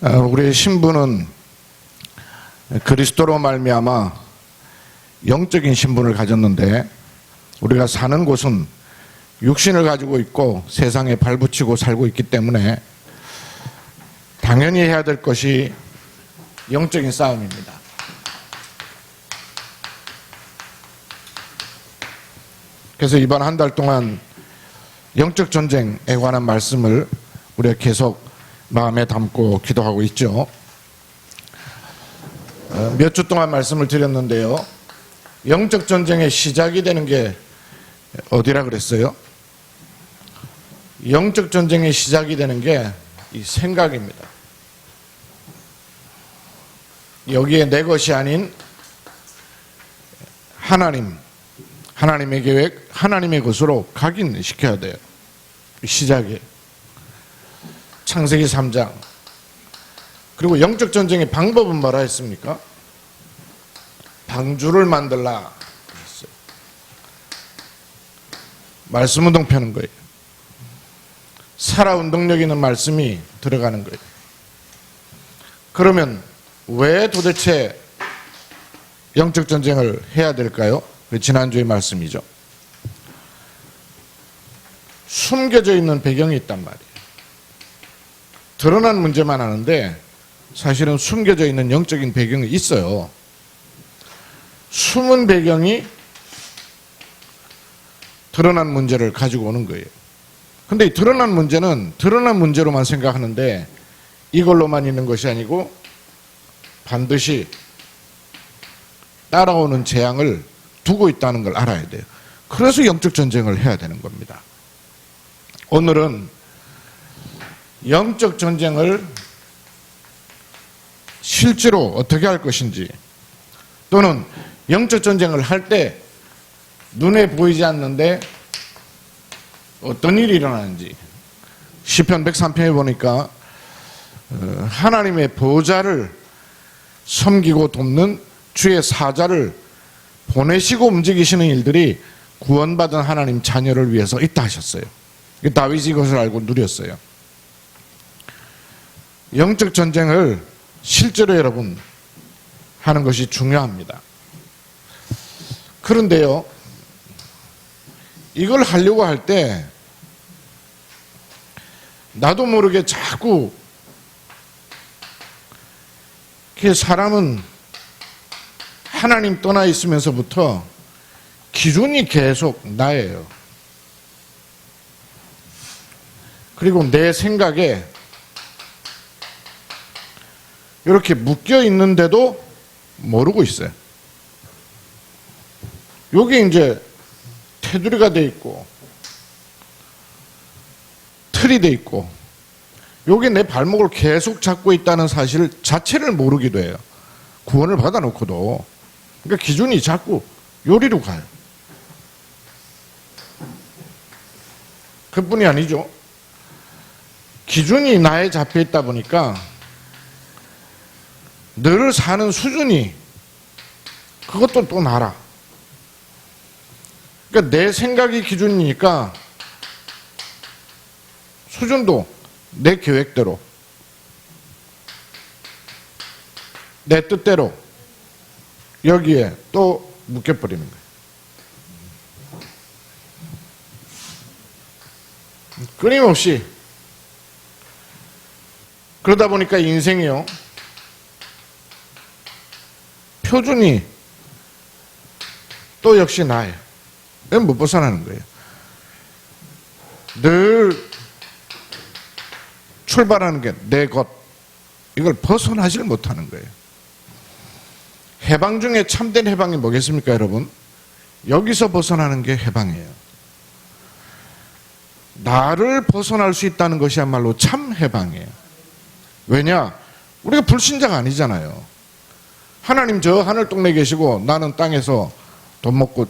우리의 신분은 그리스도로 말미암아 영적인 신분을 가졌는데, 우리가 사는 곳은 육신을 가지고 있고 세상에 발붙이고 살고 있기 때문에 당연히 해야 될 것이 영적인 싸움입니다. 그래서 이번 한 달 동안 영적 전쟁에 관한 말씀을 우리가 계속 마음에 담고 기도하고 있죠. 몇 주 동안 말씀을 드렸는데요, 영적 전쟁의 시작이 되는 게 어디라 그랬어요? 영적 전쟁의 시작이 되는 게 이 생각입니다. 여기에 내 것이 아닌 하나님의 계획, 하나님의 것으로 각인시켜야 돼요. 시작이 창세기 3장. 그리고 영적 전쟁의 방법은 뭐라 했습니까? 방주를 만들라 했어요. 말씀 운동 펴는 거예요. 살아 운동력 있는 말씀이 들어가는 거예요. 그러면 왜 도대체 영적 전쟁을 해야 될까요? 지난주의 말씀이죠. 숨겨져 있는 배경이 있단 말이에요. 드러난 문제만 하는데 사실은 숨겨져 있는 영적인 배경이 있어요. 숨은 배경이 드러난 문제를 가지고 오는 거예요. 근데 이 드러난 문제는 드러난 문제로만 생각하는데 이걸로만 있는 것이 아니고 반드시 따라오는 재앙을 두고 있다는 걸 알아야 돼요. 그래서 영적 전쟁을 해야 되는 겁니다. 오늘은 영적 전쟁을 실제로 어떻게 할 것인지, 또는 영적 전쟁을 할 때 눈에 보이지 않는데 어떤 일이 일어나는지, 시편 103편에 보니까 하나님의 보좌를 섬기고 돕는 주의 사자를 보내시고 움직이시는 일들이 구원받은 하나님 자녀를 위해서 있다 하셨어요. 다윗이 이것을 알고 누렸어요. 영적 전쟁을 실제로 여러분 하는 것이 중요합니다. 그런데요, 이걸 하려고 할 때 나도 모르게 자꾸 사람은 하나님 떠나 있으면서부터 기준이 계속 나예요. 그리고 내 생각에 이렇게 묶여 있는데도 모르고 있어요. 여기 이제 테두리가 돼 있고 틀이 돼 있고 여기 내 발목을 계속 잡고 있다는 사실 자체를 모르기도 해요. 구원을 받아놓고도. 그러니까 기준이 자꾸 요리로 가요. 그뿐이 아니죠. 기준이 나에 잡혀 있다 보니까 늘 사는 수준이 그것도 또 나라. 그러니까 내 생각이 기준이니까 수준도 내 계획대로, 내 뜻대로 여기에 또 묶여버리는 거예요. 끊임없이. 그러다 보니까 인생이요, 표준이 또 역시 나예요. 못 벗어나는 거예요. 늘 출발하는 게 내 것, 이걸 벗어나질 못하는 거예요. 해방 중에 참된 해방이 뭐겠습니까, 여러분? 여기서 벗어나는 게 해방이에요. 나를 벗어날 수 있다는 것이야말로 참 해방이에요. 왜냐? 우리가 불신자가 아니잖아요. 하나님 저 하늘 동네에 계시고 나는 땅에서 돈 먹고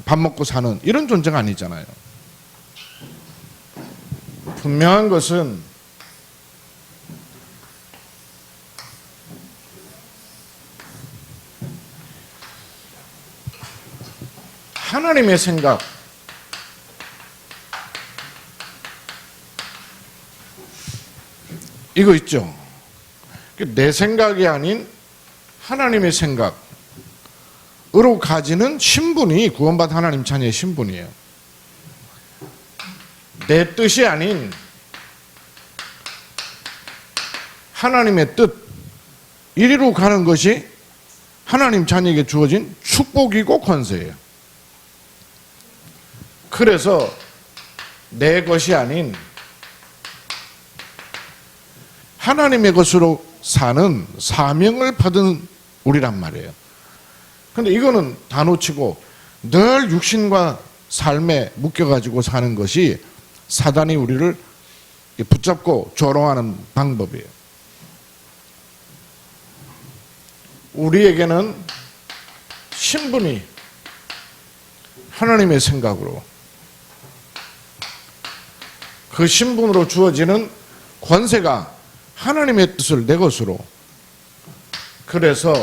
밥 먹고 사는 이런 존재가 아니잖아요. 분명한 것은 하나님의 생각, 이거 있죠. 내 생각이 아닌 하나님의 생각으로 가지는 신분이 구원받은 하나님 자녀의 신분이에요. 내 뜻이 아닌 하나님의 뜻, 이리로 가는 것이 하나님 자녀에게 주어진 축복이고 권세예요. 그래서 내 것이 아닌 하나님의 것으로 사는 사명을 받은 우리란 말이에요. 그런데 이거는 다 놓치고 늘 육신과 삶에 묶여가지고 사는 것이 사단이 우리를 붙잡고 조롱하는 방법이에요. 우리에게는 신분이 하나님의 생각으로, 그 신분으로 주어지는 권세가 하나님의 뜻을 내 것으로, 그래서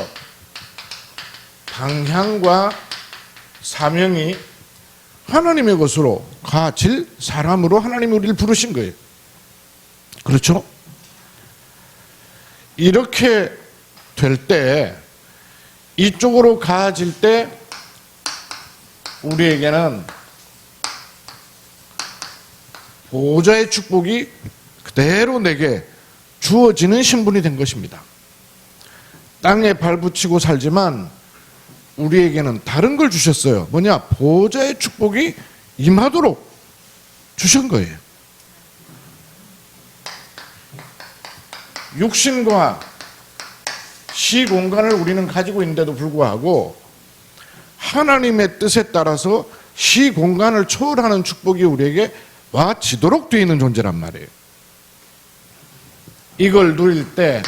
방향과 사명이 하나님의 것으로 가질 사람으로 하나님이 우리를 부르신 거예요. 그렇죠? 이렇게 될 때, 이쪽으로 가질 때 우리에게는 보호자의 축복이 그대로 내게 주어지는 신분이 된 것입니다. 땅에 발붙이고 살지만 우리에게는 다른 걸 주셨어요. 뭐냐? 보호자의 축복이 임하도록 주신 거예요. 육신과 시공간을 우리는 가지고 있는데도 불구하고 하나님의 뜻에 따라서 시공간을 초월하는 축복이 우리에게 와지도록 되어 있는 존재란 말이에요. 이걸 누릴 때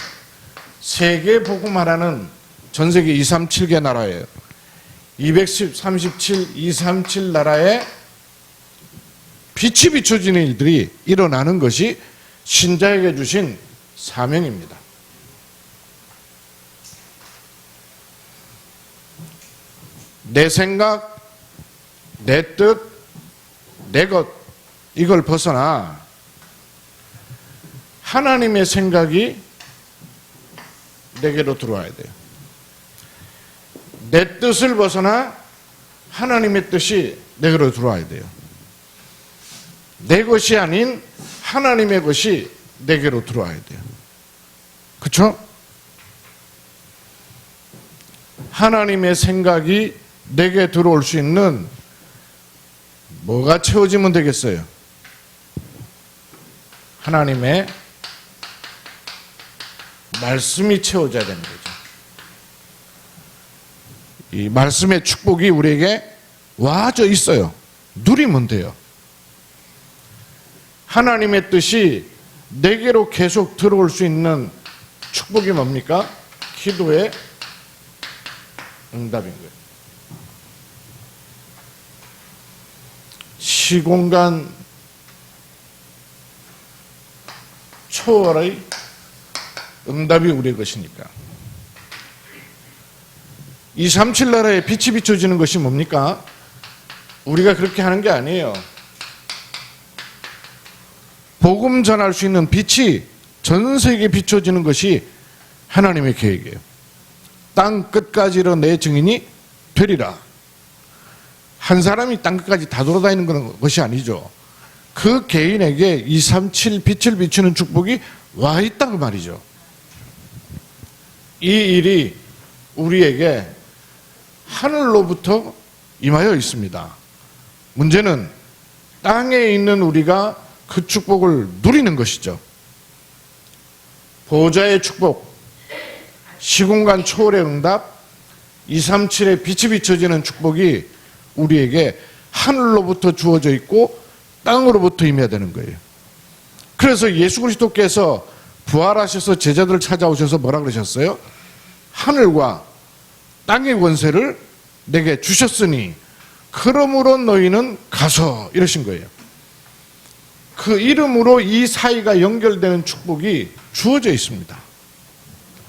세계 복음화라는 전 세계 237개 나라예요. 237, 237 나라에 빛이 비춰지는 일들이 일어나는 것이 신자에게 주신 사명입니다. 내 생각, 내 뜻, 내 것, 이걸 벗어나 하나님의 생각이 내게로 들어와야 돼요. 내 뜻을 벗어나 하나님의 뜻이 내게로 들어와야 돼요. 내 것이 아닌 하나님의 것이 내게로 들어와야 돼요. 그렇죠? 하나님의 생각이 내게 들어올 수 있는 뭐가 채워지면 되겠어요? 하나님의 말씀이 채워져야 되는 거죠. 이 말씀의 축복이 우리에게 와져 있어요. 누리면 돼요. 하나님의 뜻이 내게로 계속 들어올 수 있는 축복이 뭡니까? 기도의 응답인 거예요. 시공간 초월의 응답이 우리의 것이니까. 237 나라에 빛이 비춰지는 것이 뭡니까? 우리가 그렇게 하는 게 아니에요. 복음 전할 수 있는 빛이 전 세계에 비춰지는 것이 하나님의 계획이에요. 땅 끝까지로 내 증인이 되리라. 한 사람이 땅 끝까지 다 돌아다니는 것이 아니죠. 그 개인에게 237 빛을 비추는 축복이 와 있다고 말이죠. 이 일이 우리에게 하늘로부터 임하여 있습니다. 문제는 땅에 있는 우리가 그 축복을 누리는 것이죠. 보호자의 축복, 시공간 초월의 응답, 237의 빛이 비춰지는 축복이 우리에게 하늘로부터 주어져 있고 땅으로부터 임해야 되는 거예요. 그래서 예수 그리스도께서 부활하셔서 제자들을 찾아오셔서 뭐라 그러셨어요? 하늘과 땅의 권세를 내게 주셨으니 그러므로 너희는 가서, 이러신 거예요. 그 이름으로 이 사이가 연결되는 축복이 주어져 있습니다.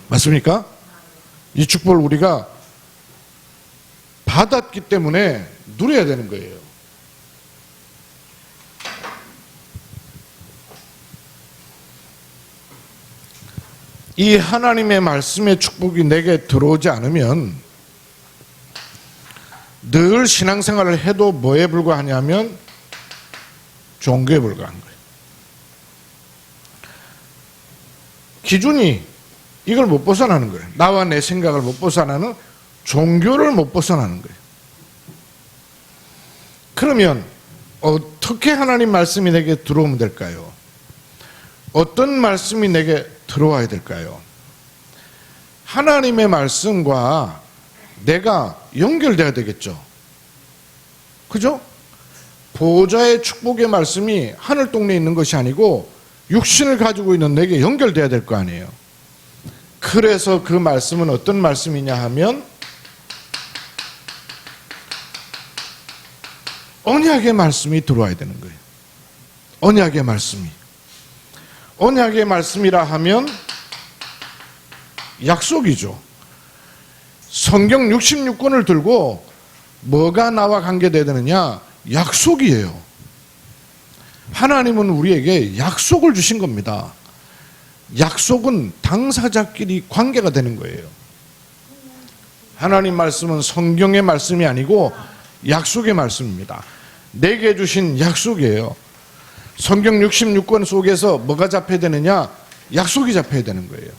맞습니까? 이 축복을 우리가 받았기 때문에 누려야 되는 거예요. 이 하나님의 말씀의 축복이 내게 들어오지 않으면 늘 신앙생활을 해도 뭐에 불과하냐면 종교에 불과한 거예요. 기준이 이걸 못 벗어나는 거예요. 나와 내 생각을 못 벗어나는 종교를 못 벗어나는 거예요. 그러면 어떻게 하나님 말씀이 내게 들어오면 될까요? 어떤 말씀이 내게 들어와야 될까요? 하나님의 말씀과 내가 연결돼야 되겠죠. 그죠? 보좌의 축복의 말씀이 하늘 동네에 있는 것이 아니고 육신을 가지고 있는 내게 연결돼야 될 거 아니에요. 그래서 그 말씀은 어떤 말씀이냐 하면 언약의 말씀이 들어와야 되는 거예요. 언약의 말씀이. 언약의 말씀이라 하면 약속이죠. 성경 66권을 들고 뭐가 나와 관계돼야 되느냐? 약속이에요. 하나님은 우리에게 약속을 주신 겁니다. 약속은 당사자끼리 관계가 되는 거예요. 하나님 말씀은 성경의 말씀이 아니고 약속의 말씀입니다. 내게 주신 약속이에요. 성경 66권 속에서 뭐가 잡혀야 되느냐? 약속이 잡혀야 되는 거예요.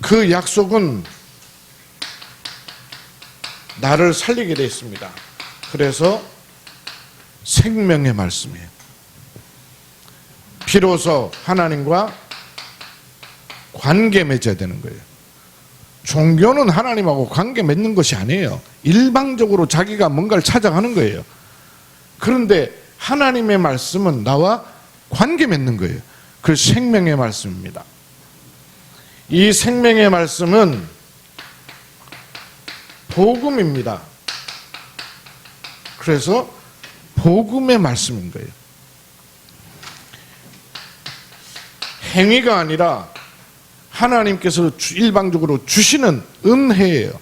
그 약속은 나를 살리게 되어 있습니다. 그래서 생명의 말씀이에요. 비로소 하나님과 관계 맺어야 되는 거예요. 종교는 하나님하고 관계 맺는 것이 아니에요. 일방적으로 자기가 뭔가를 찾아가는 거예요. 그런데 하나님의 말씀은 나와 관계 맺는 거예요. 그 생명의 말씀입니다. 이 생명의 말씀은 복음입니다. 그래서 복음의 말씀인 거예요. 행위가 아니라 하나님께서 일방적으로 주시는 은혜예요.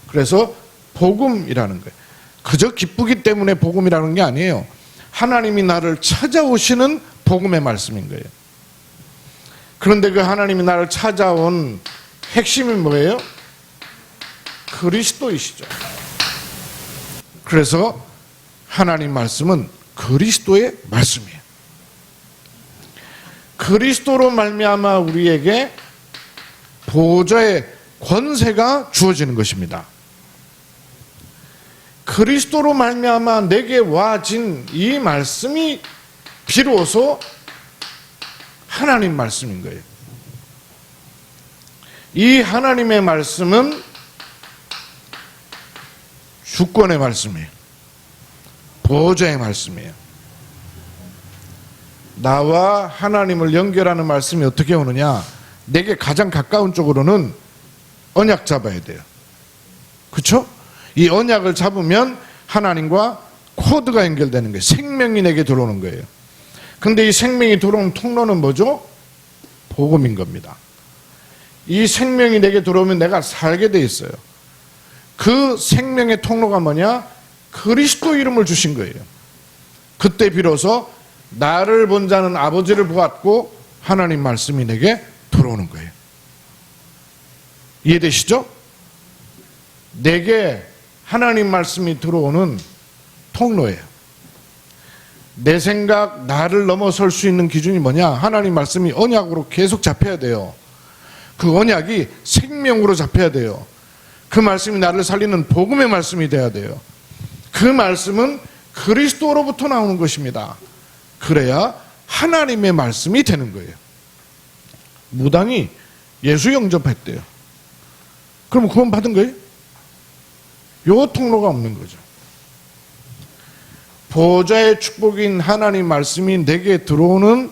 그래서 복음이라는 거예요. 그저 기쁘기 때문에 복음이라는 게 아니에요. 하나님이 나를 찾아오시는 복음의 말씀인 거예요. 그런데 그 하나님이 나를 찾아온 핵심이 뭐예요? 그리스도이시죠. 그래서 하나님 말씀은 그리스도의 말씀이에요. 그리스도로 말미암아 우리에게 보좌의 권세가 주어지는 것입니다. 그리스도로 말미암아 내게 와진 이 말씀이 비로소 하나님 말씀인 거예요. 이 하나님의 말씀은 주권의 말씀이에요. 보좌의 말씀이에요. 나와 하나님을 연결하는 말씀이 어떻게 오느냐? 내게 가장 가까운 쪽으로는 언약 잡아야 돼요. 그렇죠? 이 언약을 잡으면 하나님과 코드가 연결되는 거예요. 생명이 내게 들어오는 거예요. 근데 이 생명이 들어오는 통로는 뭐죠? 복음인 겁니다. 이 생명이 내게 들어오면 내가 살게 돼 있어요. 그 생명의 통로가 뭐냐? 그리스도 이름을 주신 거예요. 그때 비로소 나를 본 자는 아버지를 보았고 하나님 말씀이 내게 들어오는 거예요. 이해되시죠? 내게 하나님 말씀이 들어오는 통로예요. 내 생각, 나를 넘어설 수 있는 기준이 뭐냐? 하나님 말씀이 언약으로 계속 잡혀야 돼요. 그 언약이 생명으로 잡혀야 돼요. 그 말씀이 나를 살리는 복음의 말씀이 돼야 돼요. 그 말씀은 그리스도로부터 나오는 것입니다. 그래야 하나님의 말씀이 되는 거예요. 무당이 예수 영접했대요. 그럼 구원 받은 거예요? 요 통로가 없는 거죠. 보좌의 축복인 하나님 말씀이 내게 들어오는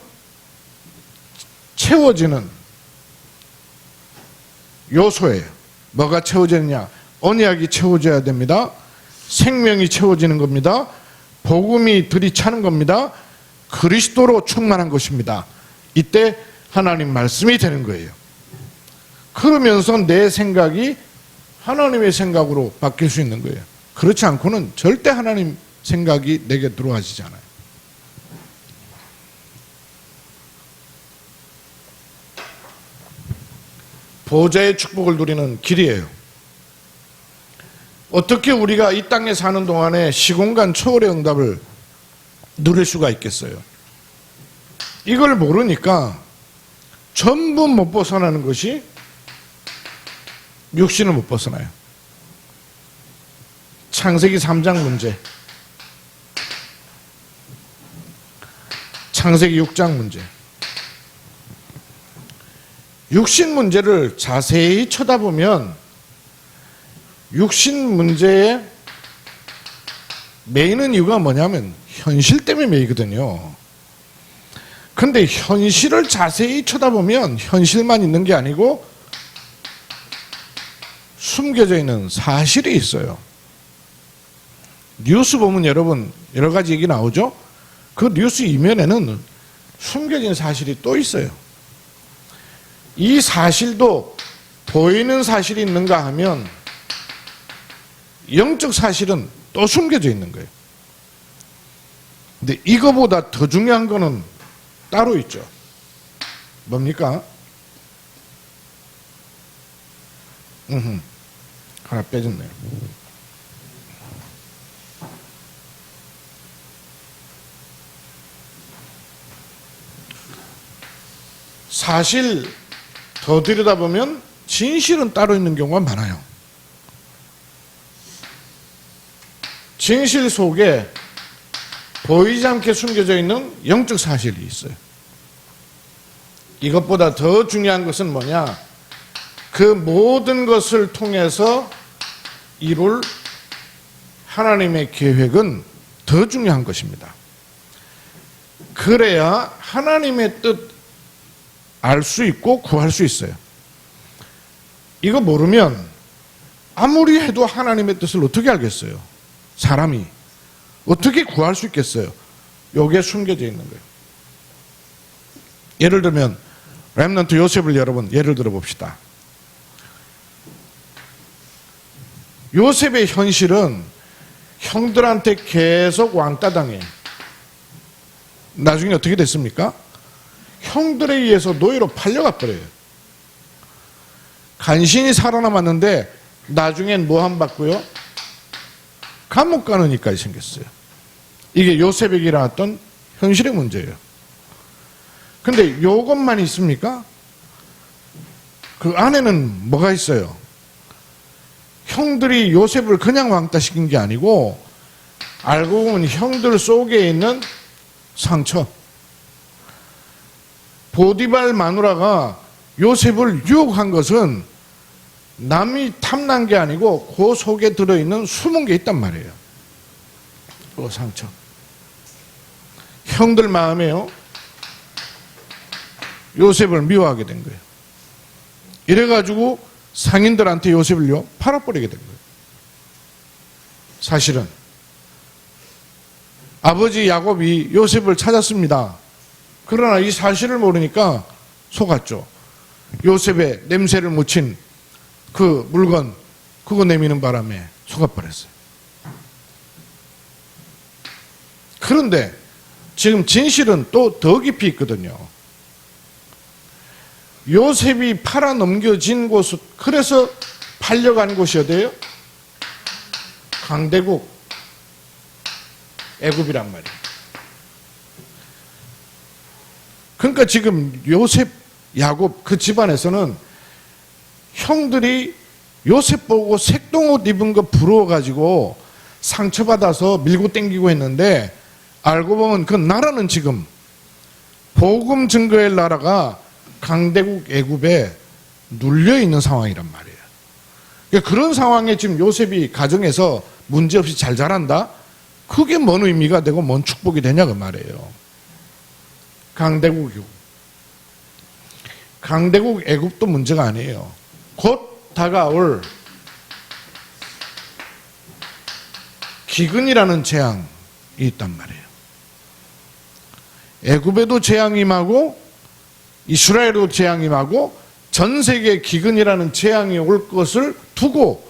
채워지는 요소예요. 뭐가 채워지느냐? 언약이 채워져야 됩니다. 생명이 채워지는 겁니다. 복음이 들이차는 겁니다. 그리스도로 충만한 것입니다. 이때 하나님 말씀이 되는 거예요. 그러면서 내 생각이 하나님의 생각으로 바뀔 수 있는 거예요. 그렇지 않고는 절대 하나님 생각이 내게 들어와지지 않아요. 보좌의 축복을 누리는 길이에요. 어떻게 우리가 이 땅에 사는 동안에 시공간 초월의 응답을 누릴 수가 있겠어요? 이걸 모르니까 전부 못 벗어나는 것이 육신을 못 벗어나요. 창세기 3장 문제, 창세기 6장 문제, 육신 문제를 자세히 쳐다보면 육신 문제에 매이는 이유가 뭐냐면 현실 때문에 매이거든요. 그런데 현실을 자세히 쳐다보면 현실만 있는 게 아니고 숨겨져 있는 사실이 있어요. 뉴스 보면 여러분 여러 가지 얘기 나오죠? 그 뉴스 이면에는 숨겨진 사실이 또 있어요. 이 사실도 보이는 사실이 있는가 하면 영적 사실은 또 숨겨져 있는 거예요. 근데 이거보다 더 중요한 거는 따로 있죠. 뭡니까? 하나 빼졌네요. 사실 더 들여다보면 진실은 따로 있는 경우가 많아요. 진실 속에 보이지 않게 숨겨져 있는 영적 사실이 있어요. 이것보다 더 중요한 것은 뭐냐? 그 모든 것을 통해서 이룰 하나님의 계획은 더 중요한 것입니다. 그래야 하나님의 뜻 알 수 있고 구할 수 있어요. 이거 모르면 아무리 해도 하나님의 뜻을 어떻게 알겠어요? 사람이 어떻게 구할 수 있겠어요? 여기에 숨겨져 있는 거예요. 예를 들면 렘넌트 요셉을 여러분 예를 들어 봅시다. 요셉의 현실은 형들한테 계속 왕따 당해. 나중에 어떻게 됐습니까? 형들에 의해서 노예로 팔려가 버려요. 간신히 살아남았는데 나중엔 모함 받고요. 감옥 가는 일까지 생겼어요. 이게 요셉에게 일어났던 현실의 문제예요. 근데 이것만 있습니까? 그 안에는 뭐가 있어요? 형들이 요셉을 그냥 왕따시킨 게 아니고 알고 보면 형들 속에 있는 상처. 보디발 마누라가 요셉을 유혹한 것은 남이 탐난 게 아니고 그 속에 들어있는 숨은 게 있단 말이에요. 그 상처. 형들 마음에요. 요셉을 미워하게 된 거예요. 이래가지고 상인들한테 요셉을요 팔아버리게 된 거예요. 사실은 아버지 야곱이 요셉을 찾았습니다. 그러나 이 사실을 모르니까 속았죠. 요셉의 냄새를 묻힌 그 물건 그거 내미는 바람에 속아버렸어요. 그런데 지금 진실은 또 더 깊이 있거든요. 요셉이 팔아 넘겨진 곳, 그래서 팔려간 곳이 어디예요? 강대국 애굽이란 말이에요. 그러니까 지금 요셉, 야곱 그 집안에서는 형들이 요셉 보고 색동옷 입은 거 부러워가지고 상처받아서 밀고 땡기고 했는데 알고 보면 그 나라는 지금 복음 증거의 나라가 강대국 애굽에 눌려있는 상황이란 말이에요. 그러니까 그런 상황에 지금 요셉이 가정에서 문제없이 잘 자란다? 그게 뭔 의미가 되고 뭔 축복이 되냐 그 말이에요. 강대국 애굽도 문제가 아니에요. 곧 다가올 기근이라는 재앙이 있단 말이에요. 애굽에도 재앙이 임하고 이스라엘에도 재앙이 임하고 전 세계 기근이라는 재앙이 올 것을 두고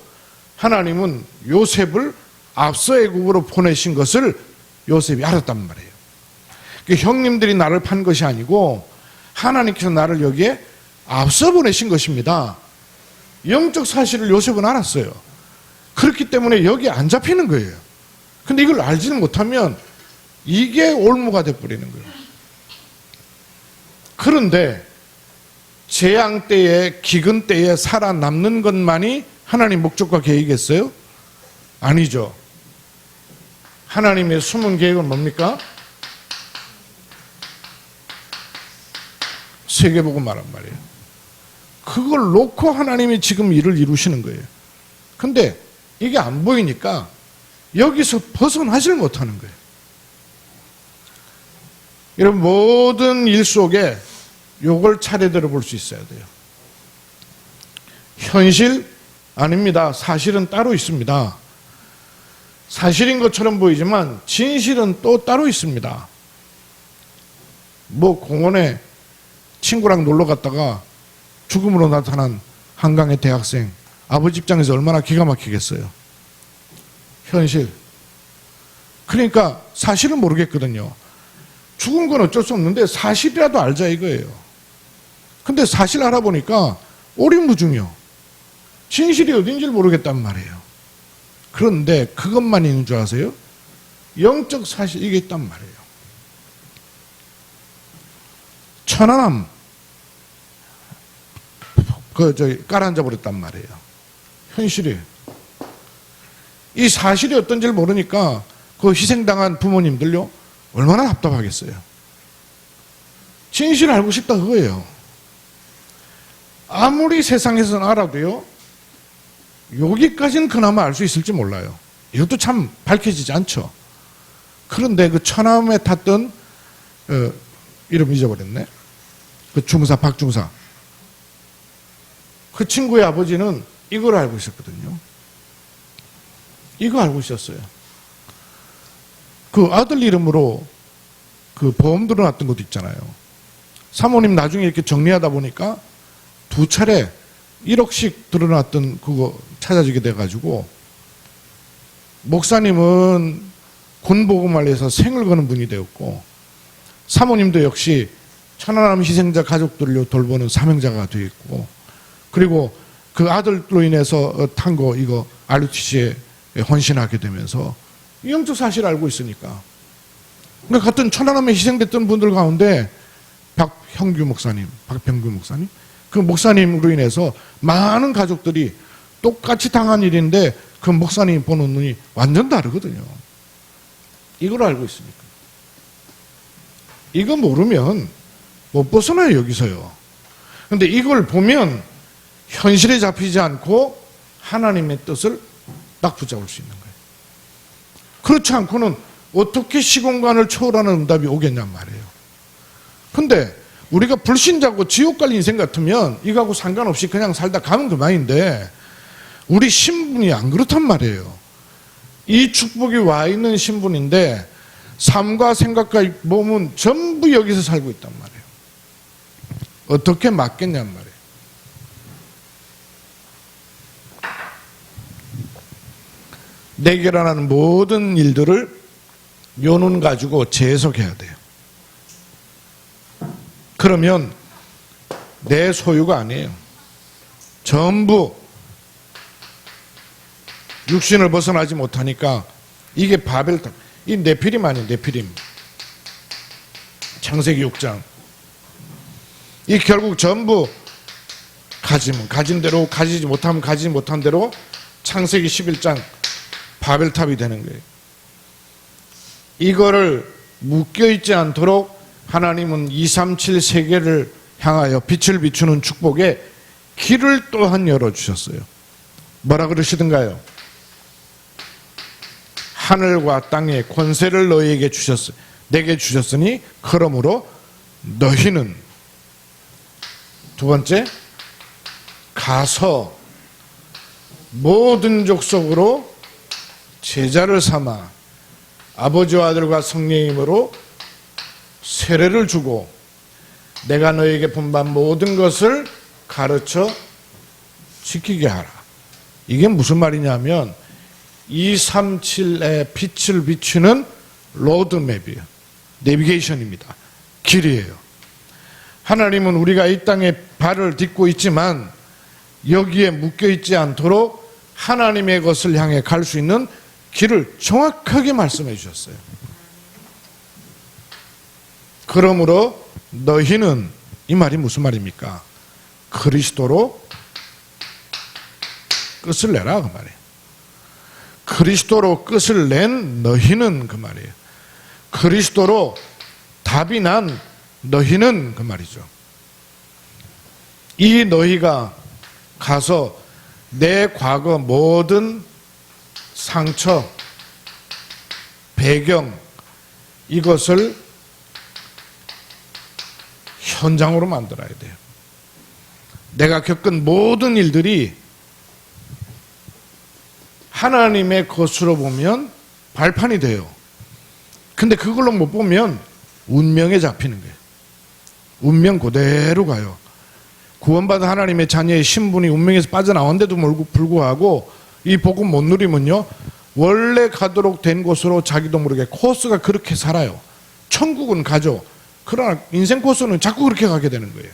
하나님은 요셉을 앞서 애굽으로 보내신 것을 요셉이 알았단 말이에요. 형님들이 나를 판 것이 아니고 하나님께서 나를 여기에 앞서 보내신 것입니다. 영적 사실을 요셉은 알았어요. 그렇기 때문에 여기 안 잡히는 거예요. 근데 이걸 알지는 못하면 이게 올무가 돼버리는 거예요. 그런데 재앙 때에, 기근 때에 살아남는 것만이 하나님 목적과 계획이겠어요? 아니죠. 하나님의 숨은 계획은 뭡니까? 세계복음화란 말이에요. 그걸 놓고 하나님이 지금 일을 이루시는 거예요. 근데 이게 안 보이니까 여기서 벗어나질 못하는 거예요. 여러분, 모든 일 속에 요걸 차례대로 볼 수 있어야 돼요. 현실 아닙니다. 사실은 따로 있습니다. 사실인 것처럼 보이지만 진실은 또 따로 있습니다. 뭐 공원에 친구랑 놀러 갔다가 죽음으로 나타난 한강의 대학생, 아버지 입장에서 얼마나 기가 막히겠어요. 현실. 그러니까 사실은 모르겠거든요. 죽은 건 어쩔 수 없는데 사실이라도 알자 이거예요. 근데 사실 알아보니까 오리무중이요. 진실이 어딘지를 모르겠단 말이에요. 그런데 그것만 있는 줄 아세요? 영적 사실 이게 있단 말이에요. 천안함 깔아앉아 버렸단 말이에요. 현실이에요. 이 사실이 어떤지를 모르니까 그 희생당한 부모님들요 얼마나 답답하겠어요. 진실을 알고 싶다 그거예요. 아무리 세상에서는 알아도요 여기까지는 그나마 알 수 있을지 몰라요. 이것도 참 밝혀지지 않죠. 그런데 그 천암에 탔던 이름 잊어버렸네. 그 중사 박중사. 그 친구의 아버지는 이걸 알고 있었거든요. 이거 알고 있었어요. 그 아들 이름으로 그 보험 들어놨던 것도 있잖아요. 사모님 나중에 이렇게 정리하다 보니까 2차례 1억씩 드러났던 그거 찾아지게 돼가지고, 목사님은 군복음관리에서 생을 거는 분이 되었고, 사모님도 역시 천안함 희생자 가족들을 돌보는 사명자가 되었고, 그리고 그 아들로 인해서 탄 거 이거 RUTC에 헌신하게 되면서 영적 사실을 알고 있으니까. 그러니까 같은 천안함에 희생됐던 분들 가운데 박형규 목사님, 박병규 목사님, 그 목사님으로 인해서 많은 가족들이 똑같이 당한 일인데 그 목사님 보는 눈이 완전 다르거든요. 이걸 알고 있으니까. 이거 모르면 못 벗어나요, 여기서요. 근데 이걸 보면 현실에 잡히지 않고 하나님의 뜻을 딱 붙잡을 수 있는 거예요. 그렇지 않고는 어떻게 시공간을 초월하는 응답이 오겠냔 말이에요. 근데 우리가 불신자고 지옥 갈 인생 같으면 이거하고 상관없이 그냥 살다 가면 그만인데, 우리 신분이 안 그렇단 말이에요. 이 축복이 와 있는 신분인데 삶과 생각과 몸은 전부 여기서 살고 있단 말이에요. 어떻게 맞겠냔 말이에요. 내게 일어나는 모든 일들을 요 눈 가지고 재해석해야 돼요. 그러면 내 소유가 아니에요. 전부 육신을 벗어나지 못하니까 이게 바벨탑, 이 네피림 아니에요. 네피림. 창세기 6장. 이 결국 전부 가지면 가진 대로, 가지지 못하면 가지지 못한 대로 창세기 11장 바벨탑이 되는 거예요. 이거를 묶여있지 않도록 하나님은 237 세계를 향하여 빛을 비추는 축복에 길을 또한 열어주셨어요. 뭐라 그러시던가요? 하늘과 땅의 권세를 너희에게 주셨으니, 내게 주셨으니 그러므로 너희는, 두 번째, 가서 모든 족속으로 제자를 삼아 아버지와 아들과 성령의 이름으로 세례를 주고 내가 너에게 분반 모든 것을 가르쳐 지키게 하라. 이게 무슨 말이냐면 237의 빛을 비추는 로드맵이에요. 내비게이션입니다. 길이에요. 하나님은 우리가 이 땅에 발을 딛고 있지만 여기에 묶여있지 않도록 하나님의 것을 향해 갈 수 있는 길을 정확하게 말씀해 주셨어요. 그러므로 너희는, 이 말이 무슨 말입니까? 그리스도로 끝을 내라, 그 말이에요. 그리스도로 끝을 낸 너희는, 그 말이에요. 그리스도로 답이 난 너희는, 그 말이죠. 이 너희가 가서 내 과거 모든 상처, 배경, 이것을 현장으로 만들어야 돼요. 내가 겪은 모든 일들이 하나님의 것으로 보면 발판이 돼요. 근데 그걸로 못 보면 운명에 잡히는 거예요. 운명 그대로 가요. 구원받은 하나님의 자녀의 신분이 운명에서 빠져나왔는데도 불구하고 이 복음 못 누리면요, 원래 가도록 된 곳으로 자기도 모르게 코스가 그렇게 살아요. 천국은 가죠. 그러나 인생 코스는 자꾸 그렇게 가게 되는 거예요.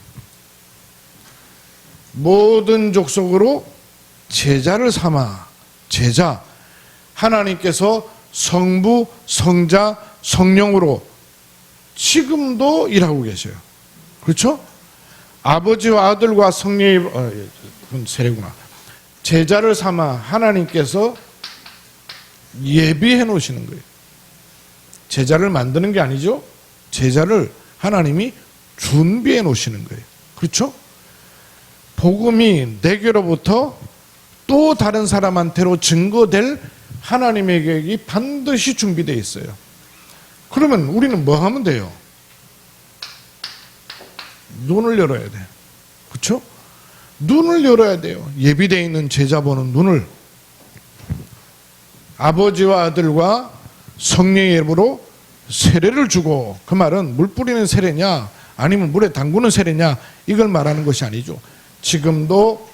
모든 족속으로 제자를 삼아. 제자, 하나님께서 성부, 성자, 성령으로 지금도 일하고 계셔요. 그렇죠? 아버지와 아들과 성령이, 그건 세례구나. 제자를 삼아 하나님께서 예비해 놓으시는 거예요. 제자를 만드는 게 아니죠. 제자를 하나님이 준비해 놓으시는 거예요. 그렇죠? 복음이 내게로부터 또 다른 사람한테로 증거될 하나님의 계획이 반드시 준비되어 있어요. 그러면 우리는 뭐 하면 돼요? 눈을 열어야 돼. 그렇죠? 눈을 열어야 돼요. 예비되어 있는 제자 보는 눈을. 아버지와 아들과 성령의 이름으로 세례를 주고, 그 말은 물 뿌리는 세례냐 아니면 물에 담그는 세례냐 이걸 말하는 것이 아니죠. 지금도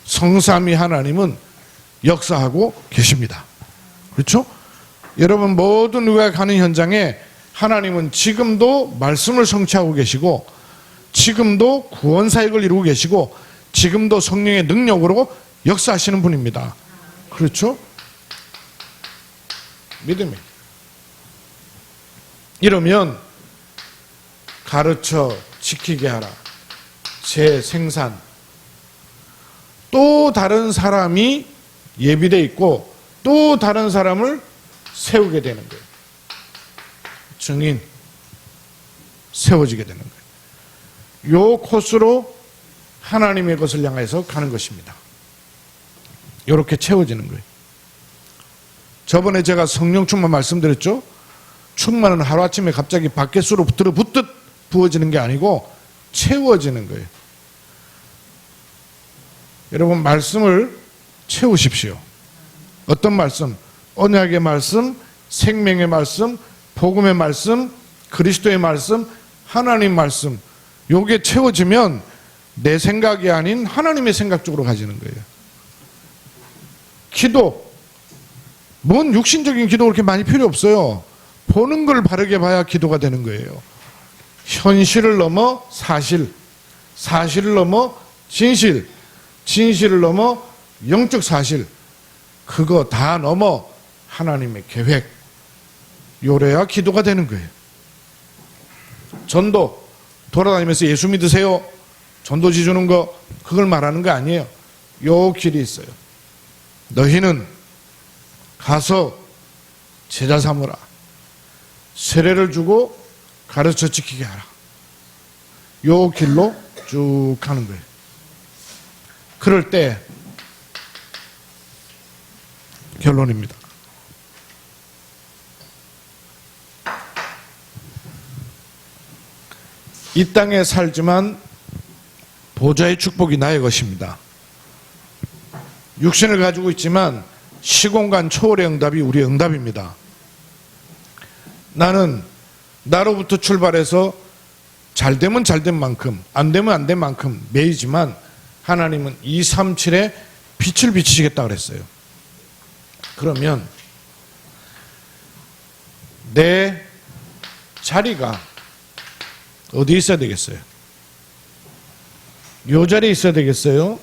성삼위 하나님은 역사하고 계십니다. 그렇죠? 여러분 모든 우리가 가는 현장에 하나님은 지금도 말씀을 성취하고 계시고, 지금도 구원 사역을 이루고 계시고, 지금도 성령의 능력으로 역사하시는 분입니다. 그렇죠? 믿음이. 이러면 가르쳐 지키게 하라. 재생산. 또 다른 사람이 예비되어 있고 또 다른 사람을 세우게 되는 거예요. 증인 세워지게 되는 거예요. 요 코스로 하나님의 것을 향해서 가는 것입니다. 이렇게 채워지는 거예요. 저번에 제가 성령 충만 말씀드렸죠. 충만은 하루아침에 갑자기 바켓으로 들어붙듯 부어지는 게 아니고 채워지는 거예요. 여러분 말씀을 채우십시오. 어떤 말씀? 언약의 말씀, 생명의 말씀, 복음의 말씀, 그리스도의 말씀, 하나님 말씀. 요게 채워지면 내 생각이 아닌 하나님의 생각 쪽으로 가지는 거예요. 기도. 뭔 육신적인 기도 그렇게 많이 필요 없어요. 보는 걸 바르게 봐야 기도가 되는 거예요. 현실을 넘어 사실, 사실을 넘어 진실, 진실을 넘어 영적 사실, 그거 다 넘어 하나님의 계획, 요래야 기도가 되는 거예요. 전도, 돌아다니면서 예수 믿으세요, 전도지 주는 거, 그걸 말하는 거 아니에요. 요 길이 있어요. 너희는 가서 제자 삼으라. 세례를 주고 가르쳐 지키게 하라. 요 길로 쭉 가는 거예요. 그럴 때 결론입니다. 이 땅에 살지만 보좌의 축복이 나의 것입니다. 육신을 가지고 있지만 시공간 초월의 응답이 우리의 응답입니다. 나는 나로부터 출발해서 잘 되면 잘 된 만큼, 안 되면 안 된 만큼 매이지만 하나님은 237에 빛을 비치시겠다 그랬어요. 그러면 내 자리가 어디 있어야 되겠어요? 요 자리에 있어야 되겠어요?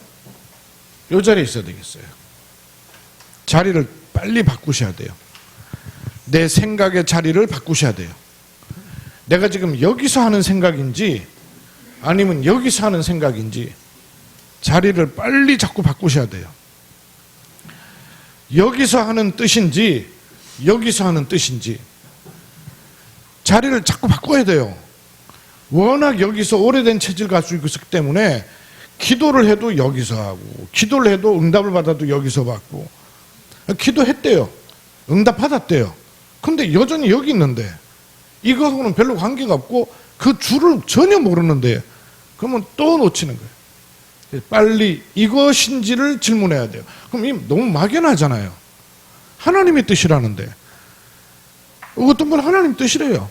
요 자리에 있어야 되겠어요? 자리를 빨리 바꾸셔야 돼요. 내 생각의 자리를 바꾸셔야 돼요. 내가 지금 여기서 하는 생각인지 아니면 여기서 하는 생각인지 자리를 빨리 자꾸 바꾸셔야 돼요. 여기서 하는 뜻인지 여기서 하는 뜻인지 자리를 자꾸 바꿔야 돼요. 워낙 여기서 오래된 체질 가지고 있기 때문에 기도를 해도 여기서 하고 기도를 해도 응답을 받아도 여기서 받고 기도했대요. 응답 받았대요. 근데 여전히 여기 있는데 이거하고는 별로 관계가 없고 그 줄을 전혀 모르는데 그러면 또 놓치는 거예요. 빨리 이것인지를 질문해야 돼요. 그럼 이 너무 막연하잖아요. 하나님의 뜻이라는데 어떤 분 하나님 뜻이래요.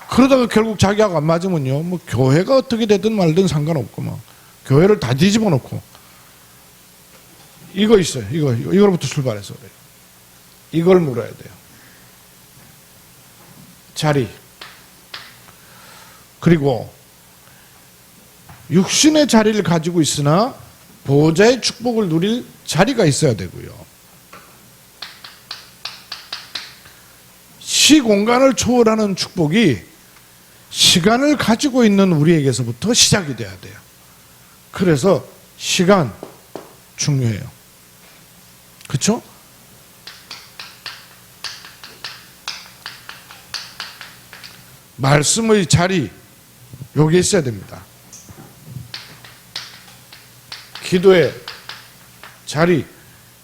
그러다가 결국 자기하고 안 맞으면요 뭐 교회가 어떻게 되든 말든 상관없고 뭐 교회를 다 뒤집어 놓고 이거 있어요. 이거로부터 출발해서 그래요. 이걸 물어야 돼요. 자리. 그리고 육신의 자리를 가지고 있으나 보호자의 축복을 누릴 자리가 있어야 되고요. 시공간을 초월하는 축복이 시간을 가지고 있는 우리에게서부터 시작이 돼야 돼요. 그래서 시간 중요해요. 그렇죠? 말씀의 자리 여기 있어야 됩니다. 기도의 자리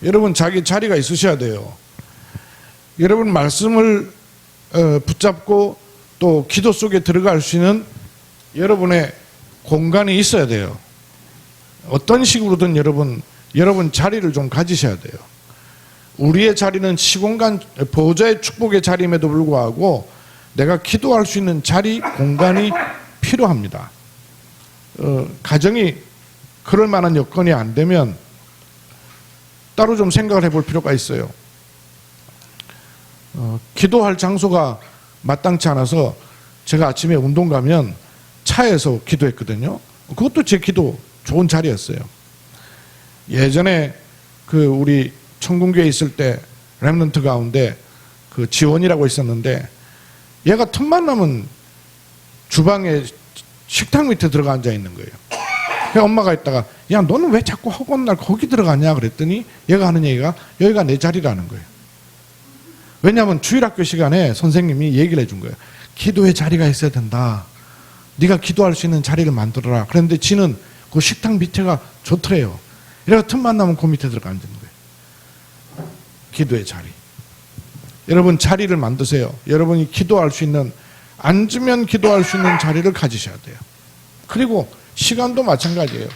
여러분 자기 자리가 있으셔야 돼요. 여러분 말씀을 붙잡고 또 기도 속에 들어갈 수 있는 여러분의 공간이 있어야 돼요. 어떤 식으로든 여러분 자리를 좀 가지셔야 돼요. 우리의 자리는 시공간 보호자의 축복의 자리임에도 불구하고 내가 기도할 수 있는 자리 공간이 필요합니다. 가정이 그럴 만한 여건이 안 되면 따로 좀 생각을 해볼 필요가 있어요. 기도할 장소가 마땅치 않아서 제가 아침에 운동 가면 차에서 기도했거든요. 그것도 제 기도 좋은 자리였어요. 예전에 그 우리 청군교에 있을 때 렘넌트 가운데 그 지원이라고 있었는데 얘가 틈만 나면 주방에 식탁 밑에 들어가 앉아 있는 거예요. 그래서 엄마가 있다가 야 너는 왜 자꾸 허구한 날 거기 들어가냐 그랬더니 얘가 하는 얘기가 여기가 내 자리라는 거예요. 왜냐하면 주일학교 시간에 선생님이 얘기를 해준 거예요. 기도의 자리가 있어야 된다. 네가 기도할 수 있는 자리를 만들어라. 그런데 지는 그 식탁 밑에가 좋더래요. 이래서 틈만 나면 그 밑에 들어가 앉는 거예요. 기도의 자리. 여러분 자리를 만드세요. 여러분이 기도할 수 있는 앉으면 기도할 수 있는 자리를 가지셔야 돼요. 그리고 시간도 마찬가지예요.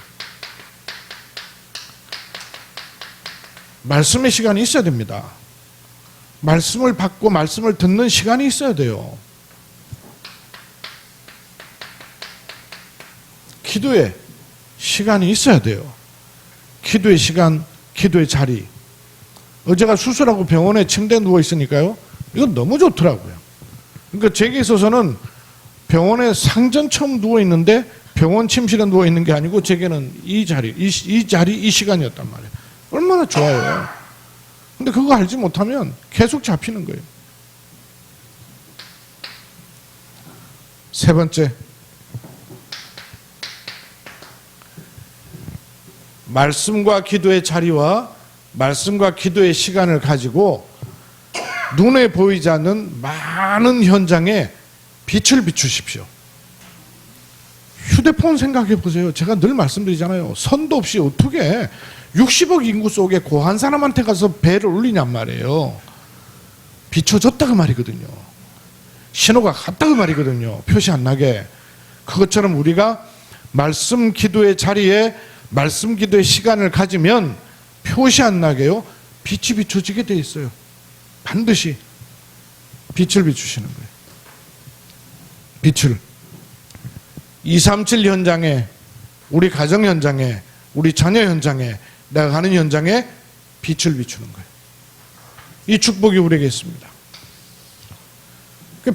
말씀의 시간이 있어야 됩니다. 말씀을 받고 말씀을 듣는 시간이 있어야 돼요. 기도의 시간이 있어야 돼요. 기도의 시간, 기도의 자리. 어제가 수술하고 병원에 침대에 누워 있으니까요. 이건 너무 좋더라고요. 그러니까 제게 있어서는 병원에 상전처럼 누워 있는데 병원 침실에 누워 있는 게 아니고 제게는 이 자리, 이 시간이었단 말이에요. 얼마나 좋아요. 근데 그거 알지 못하면 계속 잡히는 거예요. 세 번째, 말씀과 기도의 자리와 말씀과 기도의 시간을 가지고 눈에 보이지 않는 많은 현장에 빛을 비추십시오. 휴대폰 생각해 보세요. 제가 늘 말씀드리잖아요. 선도 없이 어떻게 60억 인구 속에 고한 사람한테 가서 배를 울리냔 말이에요. 비춰졌다 그 말이거든요. 신호가 갔다 그 말이거든요. 표시 안 나게. 그것처럼 우리가 말씀 기도의 자리에 말씀 기도의 시간을 가지면 표시 안 나게요. 빛이 비춰지게 돼 있어요. 반드시 빛을 비추시는 거예요. 빛을 237 현장에 우리 가정 현장에 우리 자녀 현장에 내가 가는 현장에 빛을 비추는 거예요. 이 축복이 우리에게 있습니다.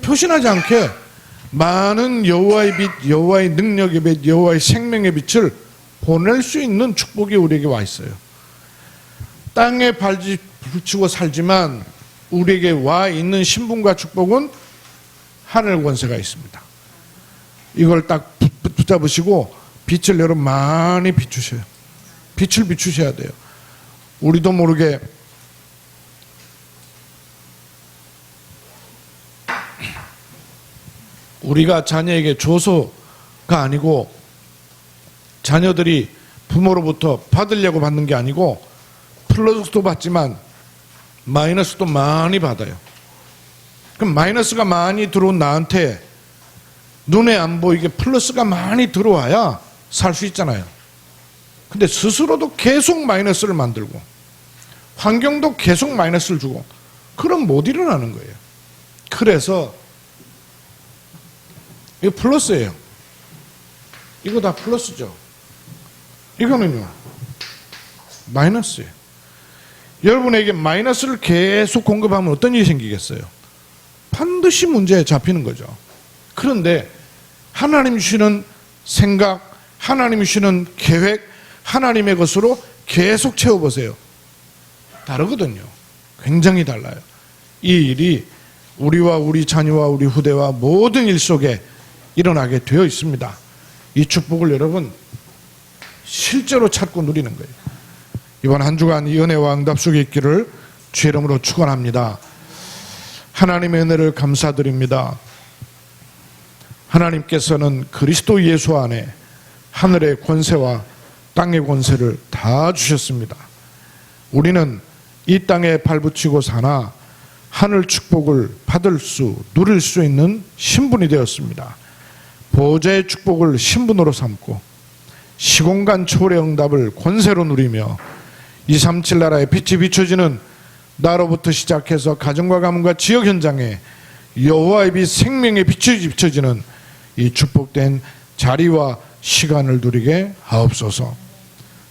표시나지 않게 많은 여호와의 빛, 여호와의 능력의 빛, 여호와의 생명의 빛을 보낼 수 있는 축복이 우리에게 와 있어요. 땅에 발붙이고 살지만 우리에게 와 있는 신분과 축복은 하늘 권세가 있습니다. 이걸 딱 붙잡으시고 빛을 여러분 많이 비추셔요. 빛을 비추셔야 돼요. 우리도 모르게 우리가 자녀에게 줘서가 아니고 자녀들이 부모로부터 받으려고 받는 게 아니고 플러스도 받지만 마이너스도 많이 받아요. 그럼 마이너스가 많이 들어온 나한테 눈에 안 보이게 플러스가 많이 들어와야 살 수 있잖아요. 근데 스스로도 계속 마이너스를 만들고 환경도 계속 마이너스를 주고 그럼 못 일어나는 거예요. 그래서 이거 플러스예요. 이거 다 플러스죠. 이거는요 마이너스예요. 여러분에게 마이너스를 계속 공급하면 어떤 일이 생기겠어요? 반드시 문제에 잡히는 거죠. 그런데 하나님 주시는 생각, 하나님 주시는 계획, 하나님의 것으로 계속 채워보세요. 다르거든요. 굉장히 달라요. 이 일이 우리와 우리 자녀와 우리 후대와 모든 일 속에 일어나게 되어 있습니다. 이 축복을 여러분 실제로 찾고 누리는 거예요. 이번 한 주간 이 은혜와 응답 속에 있기를 주의 이름으로 축원합니다. 하나님의 은혜를 감사드립니다. 하나님께서는 그리스도 예수 안에 하늘의 권세와 땅의 권세를 다 주셨습니다. 우리는 이 땅에 발붙이고 사나 하늘 축복을 받을 수, 누릴 수 있는 신분이 되었습니다. 보좌의 축복을 신분으로 삼고 시공간 초월의 응답을 권세로 누리며 237 나라의 빛이 비춰지는 나로부터 시작해서 가정과 가문과 지역 현장에 여호와의 빛, 생명의 빛이 비춰지는 이 축복된 자리와 시간을 누리게 하옵소서.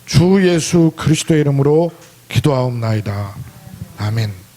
주 예수 그리스도의 이름으로 기도하옵나이다. 아멘.